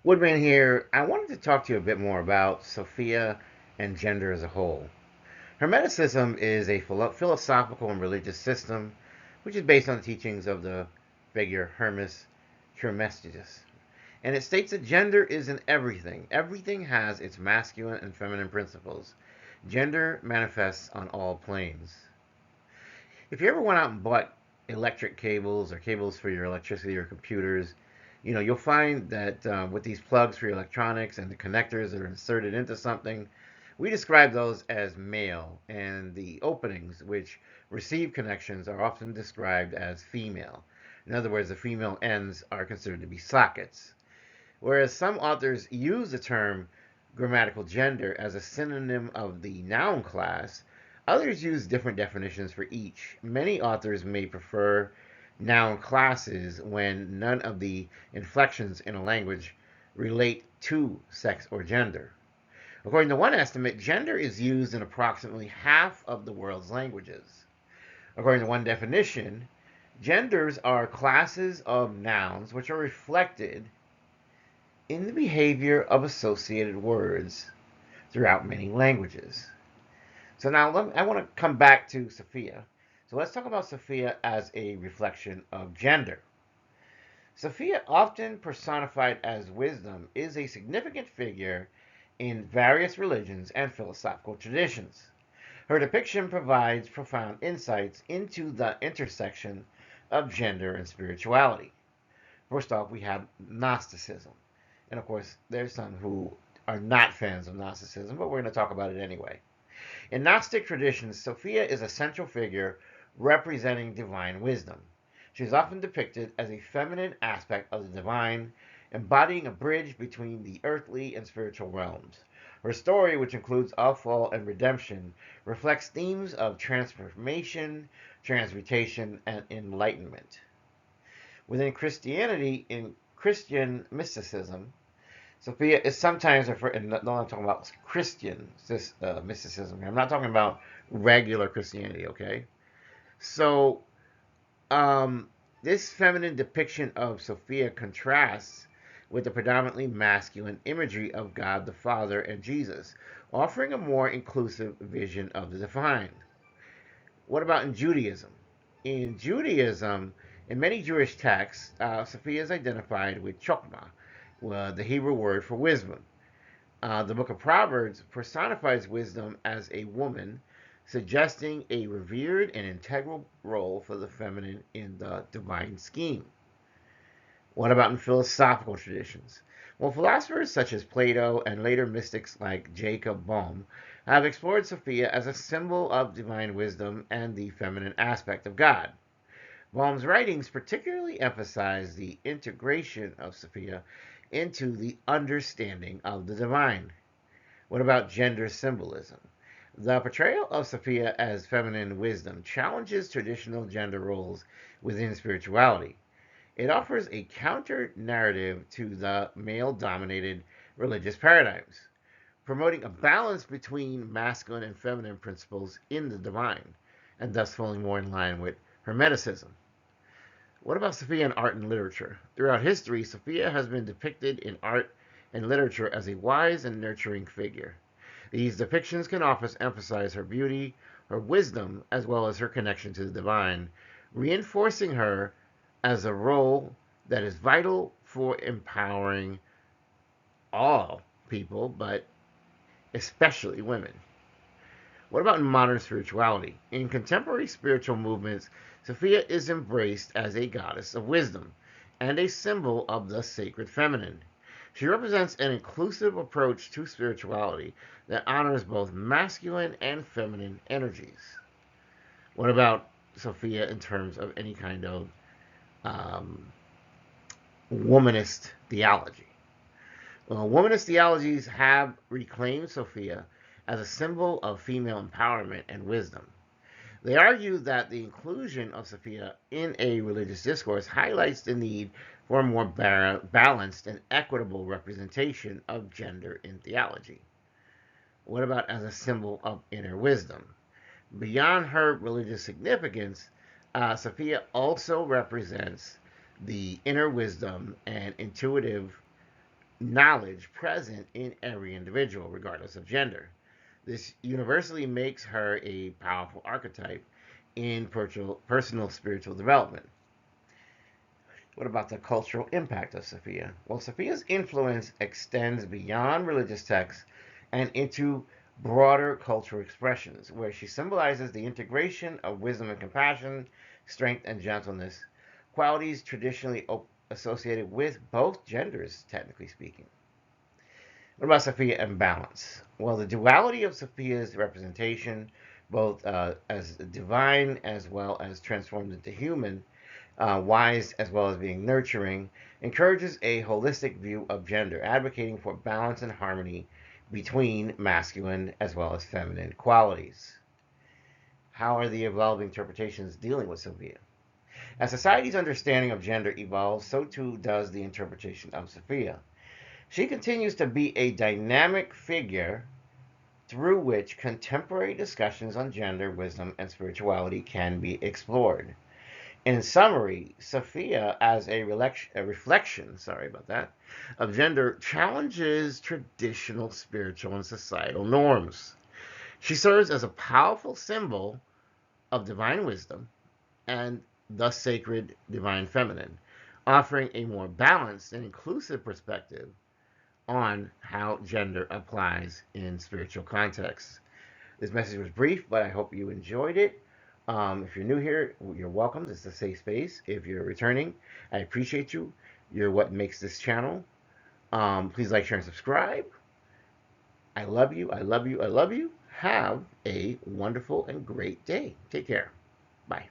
Woodman here. I wanted to talk to you a bit more about Sophia and gender as a whole. Hermeticism is a philosophical and religious system which is based on the teachings of the figure Hermes Trismegistus. And it states that gender is in everything. Everything has its masculine and feminine principles. Gender manifests on all planes. If you ever went out and bought electric cables or cables for your electricity or computers, you'll find that with these plugs for your electronics and the connectors that are inserted into something, we describe those as male, and the openings which receive connections are often described as female. In other words, the female ends are considered to be sockets. Whereas some authors use the term grammatical gender as a synonym of the noun class, others use different definitions for each. Many authors may prefer noun classes when none of the inflections in a language relate to sex or gender. According to one estimate, gender is used in approximately half of the world's languages. According to one definition, genders are classes of nouns which are reflected in the behavior of associated words throughout many languages. So now I want to come back to Sophia. So let's talk about Sophia as a reflection of gender. Sophia, often personified as wisdom, is a significant figure in various religions and philosophical traditions. Her depiction provides profound insights into the intersection of gender and spirituality. First off, we have Gnosticism. And of course, there's some who are not fans of Gnosticism, but we're going to talk about it anyway. In Gnostic traditions, Sophia is a central figure representing divine wisdom. She is often depicted as a feminine aspect of the divine, embodying a bridge between the earthly and spiritual realms. Her story, which includes a fall and redemption, reflects themes of transformation, transmutation, and enlightenment. Within Christianity, in Christian mysticism, Sophia is sometimes referred, and no, I'm talking about Christian mysticism. I'm not talking about regular Christianity, okay? So, this feminine depiction of Sophia contrasts with the predominantly masculine imagery of God the Father and Jesus, offering a more inclusive vision of the divine. What about in Judaism? In Judaism, in many Jewish texts, Sophia is identified with Chokmah, the Hebrew word for wisdom. The book of Proverbs personifies wisdom as a woman, suggesting a revered and integral role for the feminine in the divine scheme. What about in philosophical traditions? Well, philosophers such as Plato and later mystics like Jakob Böhme have explored Sophia as a symbol of divine wisdom and the feminine aspect of God. Böhme's writings particularly emphasize the integration of Sophia into the understanding of the divine. What about gender symbolism? The portrayal of Sophia as feminine wisdom challenges traditional gender roles within spirituality. It offers a counter narrative to the male dominated religious paradigms, promoting a balance between masculine and feminine principles in the divine, and thus falling more in line with Hermeticism. What about Sophia in art and literature? Throughout history, Sophia has been depicted in art and literature as a wise and nurturing figure. These depictions can often emphasize her beauty, her wisdom, as well as her connection to the divine, reinforcing her as a role that is vital for empowering all people, but especially women. What about in modern spirituality? In contemporary spiritual movements, Sophia is embraced as a goddess of wisdom and a symbol of the sacred feminine. She represents an inclusive approach to spirituality that honors both masculine and feminine energies. What about Sophia in terms of any kind of um, womanist theology? Well, womanist theologies have reclaimed Sophia as a symbol of female empowerment and wisdom. They argue that the inclusion of Sophia in a religious discourse highlights the need for a more balanced and equitable representation of gender in theology. What about as a symbol of inner wisdom? Beyond her religious significance, Sophia also represents the inner wisdom and intuitive knowledge present in every individual, regardless of gender. This universally makes her a powerful archetype in personal spiritual development. What about the cultural impact of Sophia? Well, Sophia's influence extends beyond religious texts and into broader cultural expressions, where she symbolizes the integration of wisdom and compassion, strength and gentleness, qualities traditionally associated with both genders, technically speaking. What about Sophia and balance? Well, the duality of Sophia's representation, both as divine as well as transformed into human, wise as well as being nurturing, encourages a holistic view of gender, advocating for balance and harmony between masculine as well as feminine qualities. How are the evolving interpretations dealing with Sophia? As society's understanding of gender evolves, so too does the interpretation of Sophia. She continues to be a dynamic figure through which contemporary discussions on gender, wisdom, and spirituality can be explored. In summary, Sophia, as a reflection, of gender, challenges traditional spiritual and societal norms. She serves as a powerful symbol of divine wisdom and the sacred divine feminine, offering a more balanced and inclusive perspective on how gender applies in spiritual contexts. This message was brief, but I hope you enjoyed it. If you're new here, you're welcome. This is a safe space. If you're returning, I appreciate you. You're what makes this channel. Please like, share, and subscribe. I love you. I love you. I love you. Have a wonderful and great day. Take care. Bye.